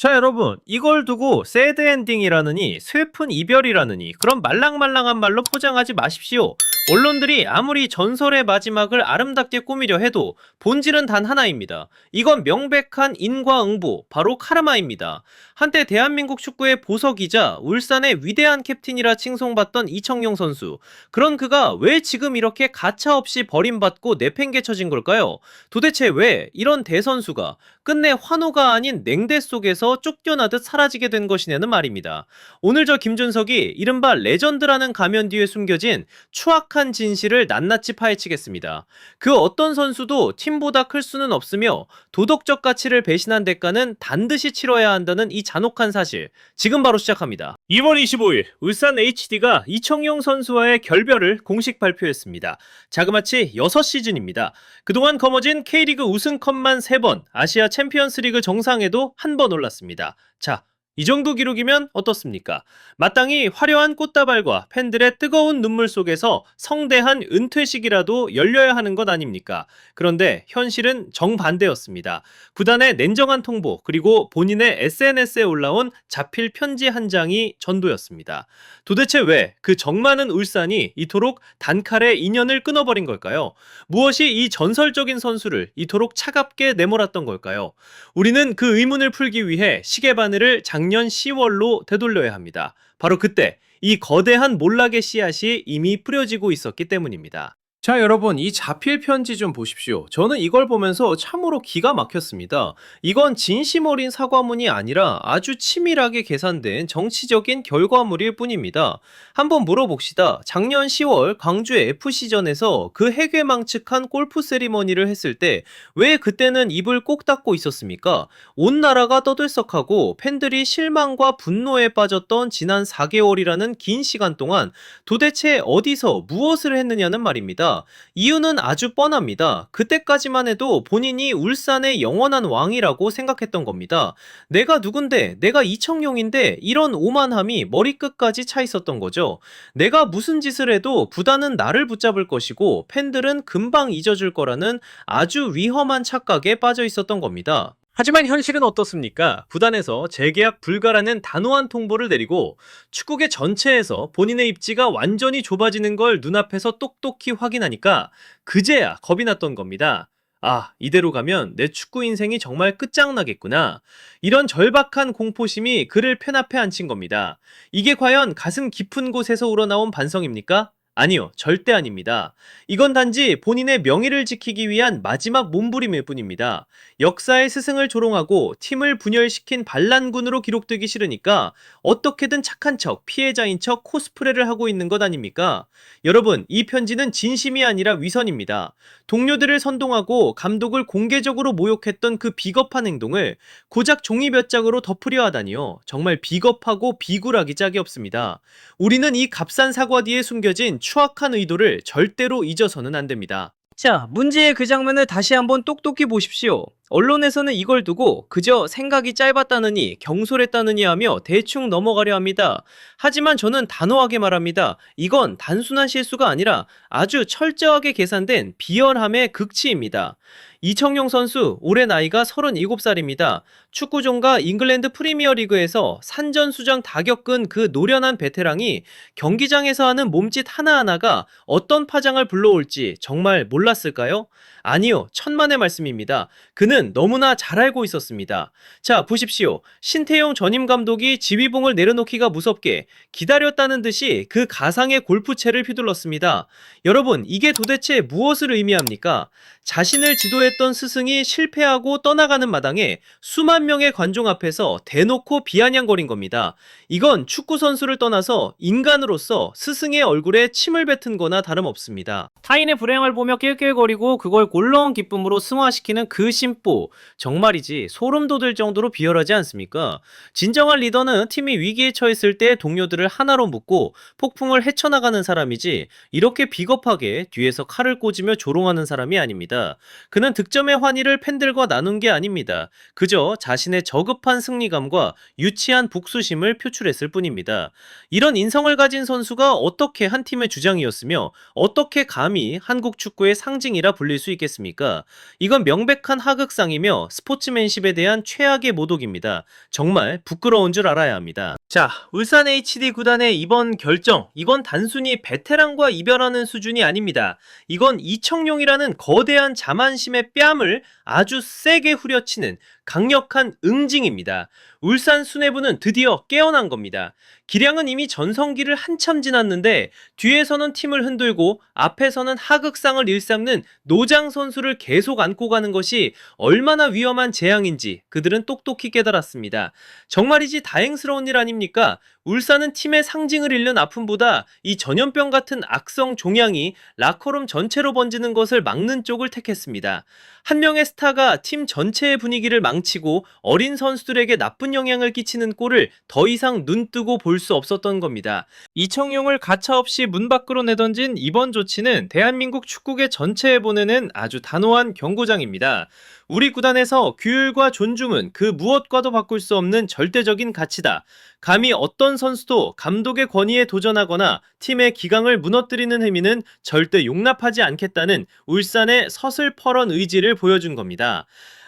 자, 여러분, 이걸 두고 새드 엔딩이라느니 슬픈 이별이라느니 그런 말랑말랑한 말로 포장하지 마십시오. 언론들이 아무리 전설의 마지막을 아름답게 꾸미려 해도 본질은 단 하나입니다. 이건 명백한 인과응보, 바로 카르마입니다. 한때 대한민국 축구의 보석이자 울산의 위대한 캡틴이라 칭송받던 이청용 선수. 그런 그가 왜 지금 이렇게 가차없이 버림받고 내팽개쳐진 걸까요? 도대체 왜 이런 대선수가 끝내 환호가 아닌 냉대 속에서 쫓겨나듯 사라지게 된 것이냐는 말입니다. 오늘 저 김준석이 이른바 레전드라는 가면 뒤에 숨겨진 추악한 진실을 낱낱이 파헤치겠습니다. 그 어떤 선수도 팀보다 클 수는 없으며 도덕적 가치를 배신한 대가는 반드시 치러야 한다는 이 잔혹한 사실, 지금 바로 시작합니다. 2월 25일 울산 HD가 이청용 선수와의 결별을 공식 발표했습니다. 자그마치 6시즌입니다. 그동안 거머쥔 K리그 우승컵만 3번, 아시아 챔피언스리그 정상에도 한 번 올랐습니다. 자, 이 정도 기록이면 어떻습니까? 마땅히 화려한 꽃다발과 팬들의 뜨거운 눈물 속에서 성대한 은퇴식이라도 열려야 하는 것 아닙니까? 그런데 현실은 정반대였습니다. 구단의 냉정한 통보, 그리고 본인의 SNS에 올라온 자필 편지 한 장이 전도였습니다. 도대체 왜 그 정많은 울산이 이토록 단칼에 인연을 끊어버린 걸까요? 무엇이 이 전설적인 선수를 이토록 차갑게 내몰았던 걸까요? 우리는 그 의문을 풀기 위해 시계바늘을 작년 10월로 되돌려야 합니다. 바로 그때 이 거대한 몰락의 씨앗이 이미 뿌려지고 있었기 때문입니다. 자, 여러분, 이 자필 편지 좀 보십시오. 저는 이걸 보면서 참으로 기가 막혔습니다. 이건 진심 어린 사과문이 아니라 아주 치밀하게 계산된 정치적인 결과물일 뿐입니다. 한번 물어봅시다. 작년 10월 광주 FC전에서 그 해괴망측한 골프 세리머니를 했을 때 왜 그때는 입을 꼭 닫고 있었습니까? 온 나라가 떠들썩하고 팬들이 실망과 분노에 빠졌던 지난 4개월이라는 긴 시간 동안 도대체 어디서 무엇을 했느냐는 말입니다. 이유는 아주 뻔합니다. 그때까지만 해도 본인이 울산의 영원한 왕이라고 생각했던 겁니다. 내가 누군데, 내가 이청용인데 이런 오만함이 머리끝까지 차 있었던 거죠. 내가 무슨 짓을 해도 구단은 나를 붙잡을 것이고 팬들은 금방 잊어줄 거라는 아주 위험한 착각에 빠져 있었던 겁니다. 하지만 현실은 어떻습니까? 구단에서 재계약 불가라는 단호한 통보를 내리고 축구계 전체에서 본인의 입지가 완전히 좁아지는 걸 눈앞에서 똑똑히 확인하니까 그제야 겁이 났던 겁니다. 아, 이대로 가면 내 축구 인생이 정말 끝장나겠구나. 이런 절박한 공포심이 그를 펜 앞에 앉힌 겁니다. 이게 과연 가슴 깊은 곳에서 우러나온 반성입니까? 아니요, 절대 아닙니다. 이건 단지 본인의 명예를 지키기 위한 마지막 몸부림일 뿐입니다. 역사의 스승을 조롱하고 팀을 분열시킨 반란군으로 기록되기 싫으니까 어떻게든 착한 척, 피해자인 척 코스프레를 하고 있는 것 아닙니까? 여러분, 이 편지는 진심이 아니라 위선입니다. 동료들을 선동하고 감독을 공개적으로 모욕했던 그 비겁한 행동을 고작 종이 몇 장으로 덮으려 하다니요. 정말 비겁하고 비굴하기 짝이 없습니다. 우리는 이 값싼 사과 뒤에 숨겨진 추악한 의도를 절대로 잊어서는 안 됩니다. 자, 문제의 그 장면을 다시 한번 똑똑히 보십시오. 언론에서는 이걸 두고 그저 생각이 짧았다느니 경솔했다느니 하며 대충 넘어가려 합니다. 하지만 저는 단호하게 말합니다. 이건 단순한 실수가 아니라 아주 철저하게 계산된 비열함의 극치입니다. 이청용 선수, 올해 나이가 37살입니다. 축구종가 잉글랜드 프리미어리그에서 산전수전 다 겪은 그 노련한 베테랑이 경기장에서 하는 몸짓 하나하나가 어떤 파장을 불러올지 정말 몰랐을까요? 아니요, 천만의 말씀입니다. 그는 너무나 잘 알고 있었습니다. 자, 보십시오. 신태용 전임 감독이 지휘봉을 내려놓기가 무섭게 기다렸다는 듯이 그 가상의 골프채를 휘둘렀습니다. 여러분, 이게 도대체 무엇을 의미합니까? 자신을 지도했던 스승이 실패하고 떠나가는 마당에 수만 명의 관중 앞에서 대놓고 비아냥거린 겁니다. 이건 축구 선수를 떠나서 인간으로서 스승의 얼굴에 침을 뱉은 거나 다름없습니다. 타인의 불행을 보며 낄낄거리고 그걸 골러온 기쁨으로 승화시키는 그 심보, 정말이지 소름 돋을 정도로 비열하지 않습니까? 진정한 리더는 팀이 위기에 처했을 때 동료들을 하나로 묶고 폭풍을 헤쳐나가는 사람이지 이렇게 비겁하게 뒤에서 칼을 꽂으며 조롱하는 사람이 아닙니다. 그는 득점의 환희를 팬들과 나눈 게 아닙니다. 그저 자신의 저급한 승리감과 유치한 복수심을 표출했을 뿐입니다. 이런 인성을 가진 선수가 어떻게 한 팀의 주장이었으며 어떻게 감히 한국 축구의 상징이라 불릴 수 있겠습니까? 이건 명백한 하극상이며 스포츠맨십에 대한 최악의 모독입니다. 정말 부끄러운 줄 알아야 합니다. 자, 울산 HD 구단의 이번 결정, 이건 단순히 베테랑과 이별하는 수준이 아닙니다. 이건 이청용이라는 거대한 자만심의 뺨을 아주 세게 후려치는 강력한 응징입니다. 울산 수뇌부는 드디어 깨어난 겁니다. 기량은 이미 전성기를 한참 지났는데 뒤에서는 팀을 흔들고 앞에서는 하극상을 일삼는 노장 선수를 계속 안고 가는 것이 얼마나 위험한 재앙인지 그들은 똑똑히 깨달았습니다. 정말이지 다행스러운 일 아닙니까? 울산은 팀의 상징을 잃는 아픔보다 이 전염병 같은 악성 종양이 라커룸 전체로 번지는 것을 막는 쪽을 택했습니다. 한 명의 스타가 팀 전체의 분위기를 망치고 어린 선수들에게 나쁜 영향을 끼치는 꼴을 더 이상 눈뜨고 볼 수 없었던 겁니다. 이청용을 가차없이 문 밖으로 내던진 이번 조치는 대한민국 축구계 전체에 보내는 아주 단호한 경고장입니다. 우리 구단에서 규율과 존중은 그 무엇과도 바꿀 수 없는 절대적인 가치다. 감히 어떤 선수도 감독의 권위에 도전하거나 팀의 기강을 무너뜨리는 행위는 절대 용납하지 않겠다는 울산의 서슬퍼런 의지를 보여준 겁니다.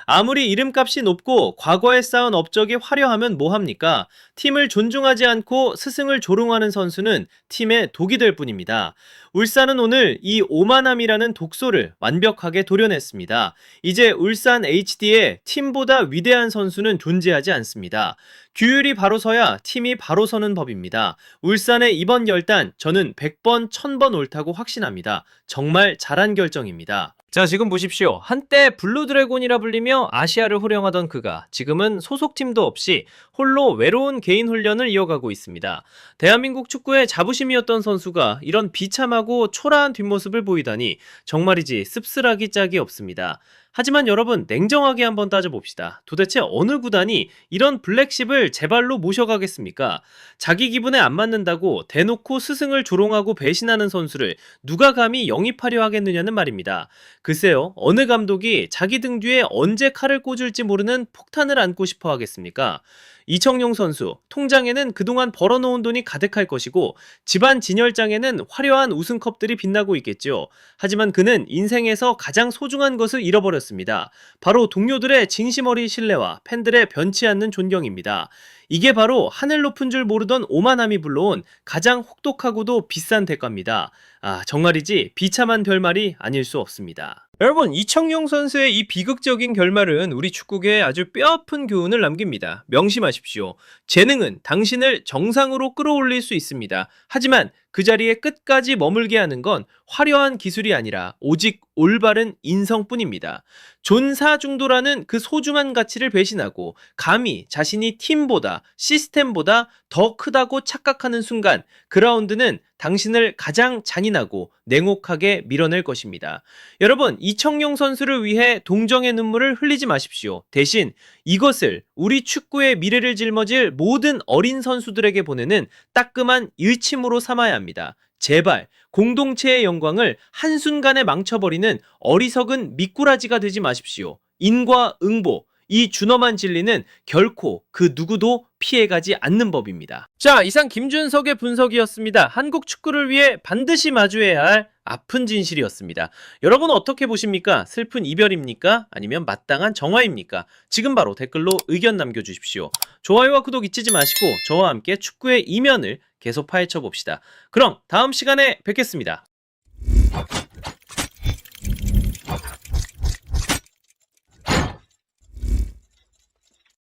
아무리 이름값이 높고 과거에 쌓은 업적이 화려하면 뭐합니까? 팀을 존중하지 않고 스승을 조롱하는 선수는 팀의 독이 될 뿐입니다. 울산은 오늘 이 오만함이라는 독소를 완벽하게 도려냈습니다. 이제 울산 HD에 팀보다 위대한 선수는 존재하지 않습니다. 규율이 바로 서야 팀이 바로 서는 법입니다. 울산의 이번 결단 저는 100번 1000번 옳다고 확신합니다. 정말 잘한 결정입니다. 자, 지금 보십시오. 한때 블루드래곤이라 불리며 아시아를 호령하던 그가 지금은 소속팀도 없이 홀로 외로운 개인 훈련을 이어가고 있습니다. 대한민국 축구의 자부심이었던 선수가 이런 비참하고 초라한 뒷모습을 보이다니 정말이지 씁쓸하기 짝이 없습니다. 하지만 여러분 냉정하게 한번 따져봅시다. 도대체 어느 구단이 이런 블랙십을 제발로 모셔가겠습니까? 자기 기분에 안 맞는다고 대놓고 스승을 조롱하고 배신하는 선수를 누가 감히 영입하려 하겠느냐는 말입니다. 글쎄요, 어느 감독이 자기 등 뒤에 언제 칼을 꽂을지 모르는 폭탄을 안고 싶어 하겠습니까? 이청용 선수, 통장에는 그동안 벌어놓은 돈이 가득할 것이고 집안 진열장에는 화려한 우승컵들이 빛나고 있겠죠. 하지만 그는 인생에서 가장 소중한 것을 잃어버렸습니다. 바로 동료들의 진심 어린 신뢰와 팬들의 변치 않는 존경입니다. 이게 바로 하늘 높은 줄 모르던 오만함이 불러온 가장 혹독하고도 비싼 대가입니다. 정말이지 비참한 결말이 아닐 수 없습니다. 여러분, 이청용 선수의 이 비극적인 결말은 우리 축구계에 아주 뼈아픈 교훈을 남깁니다. 명심하십시오. 재능은 당신을 정상으로 끌어올릴 수 있습니다. 하지만 그 자리에 끝까지 머물게 하는 건 화려한 기술이 아니라 오직 올바른 인성뿐입니다. 존사중도라는 그 소중한 가치를 배신하고 감히 자신이 팀보다 시스템보다 더 크다고 착각하는 순간 그라운드는 당신을 가장 잔인하고 냉혹하게 밀어낼 것입니다. 여러분, 이청용 선수를 위해 동정의 눈물을 흘리지 마십시오. 대신 이것을 우리 축구의 미래를 짊어질 모든 어린 선수들에게 보내는 따끔한 일침으로 삼아야 합니다. 제발 공동체의 영광을 한순간에 망쳐버리는 어리석은 미꾸라지가 되지 마십시오. 인과응보, 이 준엄한 진리는 결코 그 누구도 피해가지 않는 법입니다. 자, 이상 김준석의 분석이었습니다. 한국 축구를 위해 반드시 마주해야 할 아픈 진실이었습니다. 여러분 어떻게 보십니까? 슬픈 이별입니까? 아니면 마땅한 정화입니까? 지금 바로 댓글로 의견 남겨주십시오. 좋아요와 구독 잊지 마시고 저와 함께 축구의 이면을 계속 파헤쳐 봅시다. 그럼 다음 시간에 뵙겠습니다.